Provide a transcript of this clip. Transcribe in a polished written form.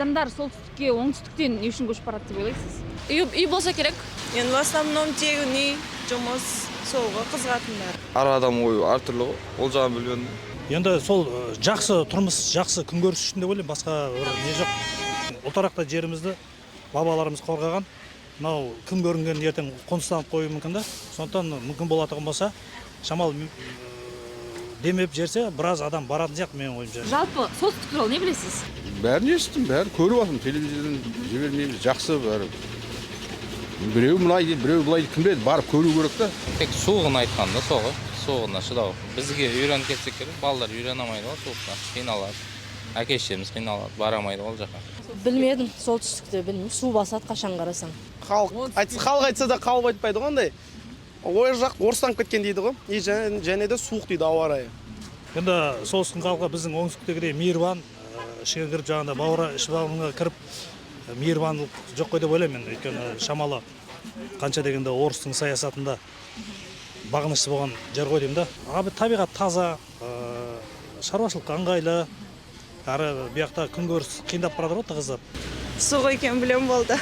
Адамдар солтүстікке, оңтүстіктен не үшін көшіп барады деп ойлайсыз? Үй болса керек. Енді в основном тегін үй, жұмыс, солға қызығатындар. Әр адам ойы әртүрлі ғой, ол жағын білмедім. Енді сол жақсы тұрмыс, жақсы күнкөріс үшін деп ойлаймын, басқа не жоқ. Ұлтарақта жерімізді бабаларымыз қорғаған. Мынау күн көрінген ертең қоныстанып қоюы мүмкін да. Сондықтан мүмкін болатығын болса, шамал демеп жерсе, біраз адам баратын сияқты менің ойымша. Жалпы солтүстік туралы не білесіз? Бәрін естідім, бәрін көріп жатырмын, телевизордан жібермейміз, жақсы бәрі. Біреу мұнай дейді, біреу бұлай дейді, кім біледі, барып көру керек та. Тек суығын айтқанда соғы, суығына шыдау. Бізге үйреніп кетсек керек, балалар үйрене алмайды ғой суықта, қиналады. Әке-шешеміз қиналады, барамайды ол жаққа. Білмедім, солтүстікті білмеймін. Су басады қашан қарасаң. Халық айтса да қалып айтпайды ғой андай. Ой жақ орыстанып кеткен дейді ғой. Және де суық дейді ауа райы. Енді солтүстік халқы біздің оңтүстіктегідей мейірбан, ішіне кіріп жағында бауыры ішіп алғанға кіріп мейірбандылық жоқ қой деп ойлаймын. Өйткені шамалы қанша дегенде орыстың саясатында бағынышты болған жер ғой деймін да. Табиғат таза, шаруашылыққа ыңғайлы, әрі бұяқта күнкөріс қиындап барады ғой тығыздап. Суық екен білем болды.